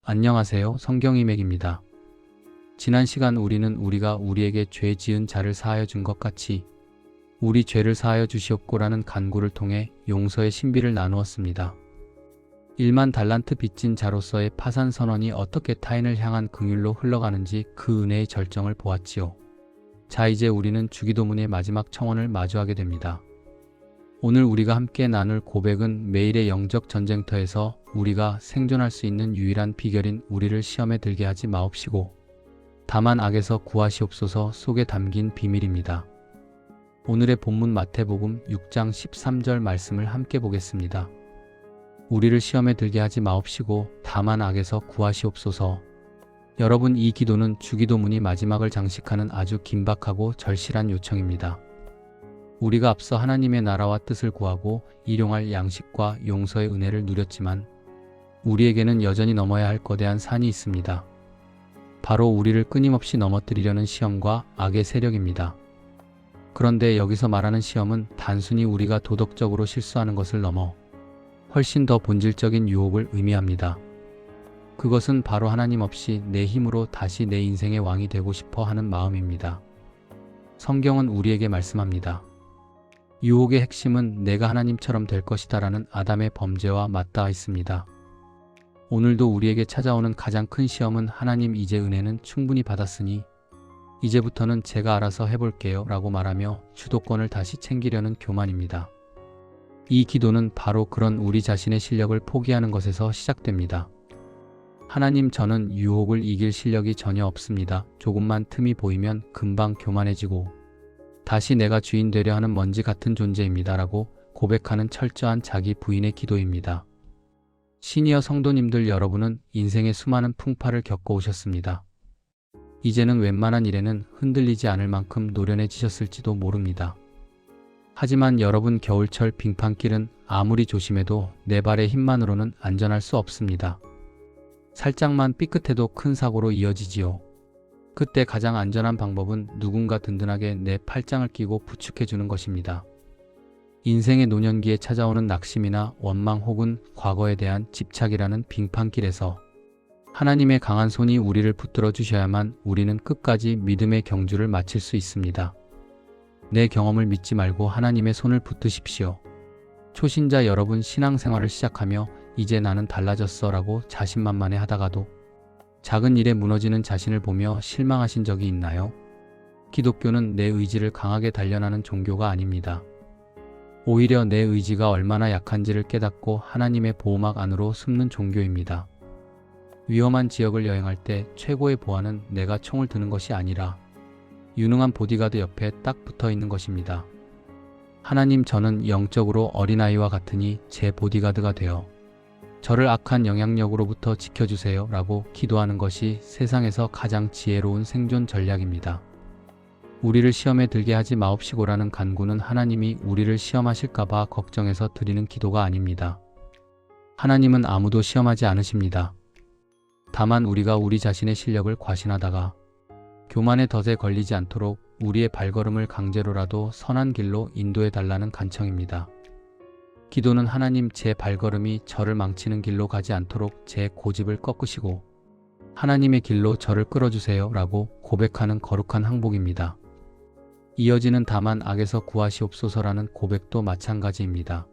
안녕하세요. 성경이맥입니다. 지난 시간 우리는 우리가 우리에게 죄 지은 자를 사하여 준 것 같이 우리 죄를 사하여 주시옵고라는 간구를 통해 용서의 신비를 나누었습니다. 1만 달란트 빚진 자로서의 파산 선언이 어떻게 타인을 향한 긍휼로 흘러가는지 그 은혜의 절정을 보았지요. 자, 이제 우리는 주기도문의 마지막 청원을 마주하게 됩니다. 오늘 우리가 함께 나눌 고백은 매일의 영적 전쟁터에서 우리가 생존할 수 있는 유일한 비결인 우리를 시험에 들게 하지 마옵시고 다만 악에서 구하시옵소서 속에 담긴 비밀입니다. 오늘의 본문 마태복음 6장 13절 말씀을 함께 보겠습니다. 우리를 시험에 들게 하지 마옵시고 다만 악에서 구하시옵소서. 여러분, 이 기도는 주기도문이 마지막을 장식하는 아주 긴박하고 절실한 요청입니다. 우리가 앞서 하나님의 나라와 뜻을 구하고 일용할 양식과 용서의 은혜를 누렸지만 우리에게는 여전히 넘어야 할 거대한 산이 있습니다. 바로 우리를 끊임없이 넘어뜨리려는 시험과 악의 세력입니다. 그런데 여기서 말하는 시험은 단순히 우리가 도덕적으로 실수하는 것을 넘어 훨씬 더 본질적인 유혹을 의미합니다. 그것은 바로 하나님 없이 내 힘으로 다시 내 인생의 왕이 되고 싶어 하는 마음입니다. 성경은 우리에게 말씀합니다. 유혹의 핵심은 내가 하나님처럼 될 것이다라는 아담의 범죄와 맞닿아 있습니다. 오늘도 우리에게 찾아오는 가장 큰 시험은 하나님 이제 은혜는 충분히 받았으니 이제부터는 제가 알아서 해볼게요 라고 말하며 주도권을 다시 챙기려는 교만입니다. 이 기도는 바로 그런 우리 자신의 실력을 포기하는 것에서 시작됩니다. 하나님, 저는 유혹을 이길 실력이 전혀 없습니다. 조금만 틈이 보이면 금방 교만해지고 다시 내가 주인 되려 하는 먼지 같은 존재입니다 라고 고백하는 철저한 자기 부인의 기도입니다. 시니어 성도님들, 여러분은 인생의 수많은 풍파를 겪어오셨습니다. 이제는 웬만한 일에는 흔들리지 않을 만큼 노련해지셨을지도 모릅니다. 하지만 여러분, 겨울철 빙판길은 아무리 조심해도 내 발의 힘만으로는 안전할 수 없습니다. 살짝만 삐끗해도 큰 사고로 이어지지요. 그때 가장 안전한 방법은 누군가 든든하게 내 팔짱을 끼고 부축해주는 것입니다. 인생의 노년기에 찾아오는 낙심이나 원망 혹은 과거에 대한 집착이라는 빙판길에서 하나님의 강한 손이 우리를 붙들어 주셔야만 우리는 끝까지 믿음의 경주를 마칠 수 있습니다. 내 경험을 믿지 말고 하나님의 손을 붙드십시오. 초신자 여러분, 신앙생활을 시작하며 이제 나는 달라졌어 라고 자신만만해 하다가도 작은 일에 무너지는 자신을 보며 실망하신 적이 있나요? 기독교는 내 의지를 강하게 단련하는 종교가 아닙니다. 오히려 내 의지가 얼마나 약한지를 깨닫고 하나님의 보호막 안으로 숨는 종교입니다. 위험한 지역을 여행할 때 최고의 보안은 내가 총을 드는 것이 아니라 유능한 보디가드 옆에 딱 붙어 있는 것입니다. 하나님, 저는 영적으로 어린아이와 같으니 제 보디가드가 되어 저를 악한 영향력으로부터 지켜주세요 라고 기도하는 것이 세상에서 가장 지혜로운 생존 전략입니다. 우리를 시험에 들게 하지 마옵시고라는 간구는 하나님이 우리를 시험하실까봐 걱정해서 드리는 기도가 아닙니다. 하나님은 아무도 시험하지 않으십니다. 다만 우리가 우리 자신의 실력을 과신하다가 교만의 덫에 걸리지 않도록 우리의 발걸음을 강제로라도 선한 길로 인도해 달라는 간청입니다. 기도는 하나님, 제 발걸음이 저를 망치는 길로 가지 않도록 제 고집을 꺾으시고 하나님의 길로 저를 끌어주세요 라고 고백하는 거룩한 항복입니다. 이어지는 다만 악에서 구하시옵소서라는 고백도 마찬가지입니다.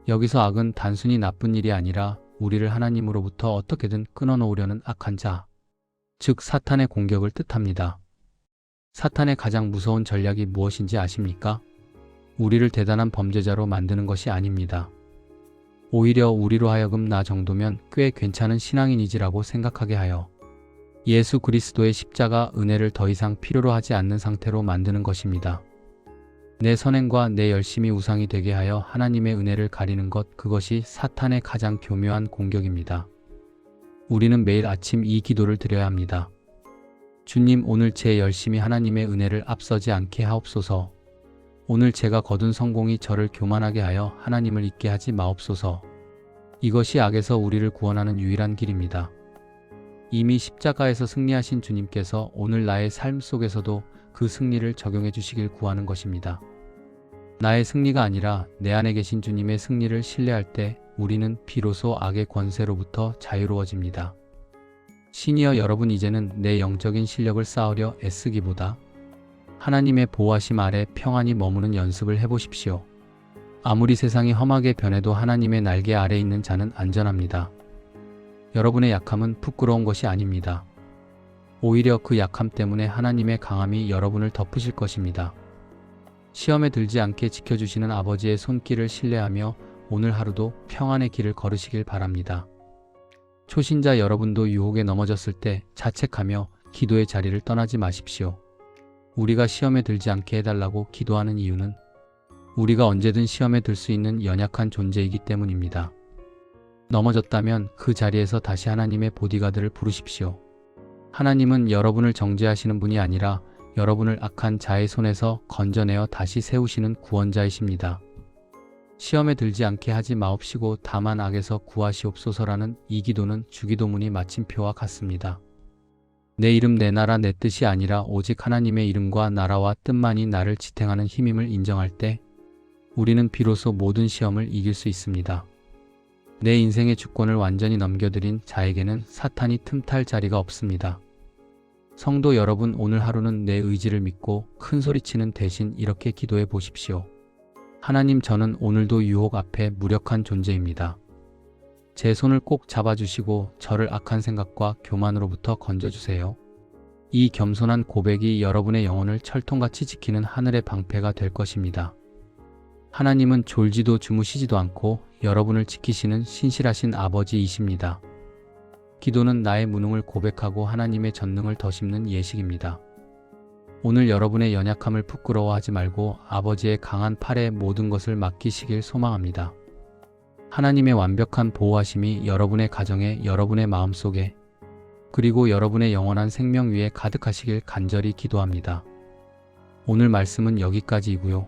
여기서 악은 단순히 나쁜 일이 아니라 우리를 하나님으로부터 어떻게든 끊어놓으려는 악한 자, 즉 사탄의 공격을 뜻합니다. 사탄의 가장 무서운 전략이 무엇인지 아십니까? 우리를 대단한 범죄자로 만드는 것이 아닙니다. 오히려 우리로 하여금 나 정도면 꽤 괜찮은 신앙인이지라고 생각하게 하여 예수 그리스도의 십자가 은혜를 더 이상 필요로 하지 않는 상태로 만드는 것입니다. 내 선행과 내 열심이 우상이 되게 하여 하나님의 은혜를 가리는 것, 그것이 사탄의 가장 교묘한 공격입니다. 우리는 매일 아침 이 기도를 드려야 합니다. 주님, 오늘 제 열심이 하나님의 은혜를 앞서지 않게 하옵소서. 오늘 제가 거둔 성공이 저를 교만하게 하여 하나님을 잊게 하지 마옵소서. 이것이 악에서 우리를 구원하는 유일한 길입니다. 이미 십자가에서 승리하신 주님께서 오늘 나의 삶 속에서도 그 승리를 적용해 주시길 구하는 것입니다. 나의 승리가 아니라 내 안에 계신 주님의 승리를 신뢰할 때 우리는 비로소 악의 권세로부터 자유로워집니다. 시니어 여러분, 이제는 내 영적인 실력을 쌓으려 애쓰기보다 하나님의 보호하심 아래 평안히 머무는 연습을 해보십시오. 아무리 세상이 험하게 변해도 하나님의 날개 아래 있는 자는 안전합니다. 여러분의 약함은 부끄러운 것이 아닙니다. 오히려 그 약함 때문에 하나님의 강함이 여러분을 덮으실 것입니다. 시험에 들지 않게 지켜주시는 아버지의 손길을 신뢰하며 오늘 하루도 평안의 길을 걸으시길 바랍니다. 초신자 여러분도 유혹에 넘어졌을 때 자책하며 기도의 자리를 떠나지 마십시오. 우리가 시험에 들지 않게 해달라고 기도하는 이유는 우리가 언제든 시험에 들 수 있는 연약한 존재이기 때문입니다. 넘어졌다면 그 자리에서 다시 하나님의 보디가드를 부르십시오. 하나님은 여러분을 정죄하시는 분이 아니라 여러분을 악한 자의 손에서 건져내어 다시 세우시는 구원자이십니다. 시험에 들지 않게 하지 마옵시고 다만 악에서 구하시옵소서라는 이 기도는 주기도문이 마침표와 같습니다. 내 이름 내 나라 내 뜻이 아니라 오직 하나님의 이름과 나라와 뜻만이 나를 지탱하는 힘임을 인정할 때 우리는 비로소 모든 시험을 이길 수 있습니다. 내 인생의 주권을 완전히 넘겨드린 자에게는 사탄이 틈탈 자리가 없습니다. 성도 여러분, 오늘 하루는 내 의지를 믿고 큰 소리치는 대신 이렇게 기도해 보십시오. 하나님, 저는 오늘도 유혹 앞에 무력한 존재입니다. 제 손을 꼭 잡아주시고 저를 악한 생각과 교만으로부터 건져주세요. 이 겸손한 고백이 여러분의 영혼을 철통같이 지키는 하늘의 방패가 될 것입니다. 하나님은 졸지도 주무시지도 않고 여러분을 지키시는 신실하신 아버지이십니다. 기도는 나의 무능을 고백하고 하나님의 전능을 더심는 예식입니다. 오늘 여러분의 연약함을 부끄러워하지 말고 아버지의 강한 팔에 모든 것을 맡기시길 소망합니다. 하나님의 완벽한 보호하심이 여러분의 가정에, 여러분의 마음속에, 그리고 여러분의 영원한 생명 위에 가득하시길 간절히 기도합니다. 오늘 말씀은 여기까지이고요.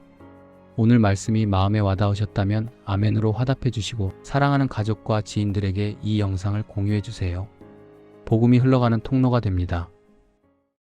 오늘 말씀이 마음에 와닿으셨다면 아멘으로 화답해 주시고 사랑하는 가족과 지인들에게 이 영상을 공유해 주세요. 복음이 흘러가는 통로가 됩니다.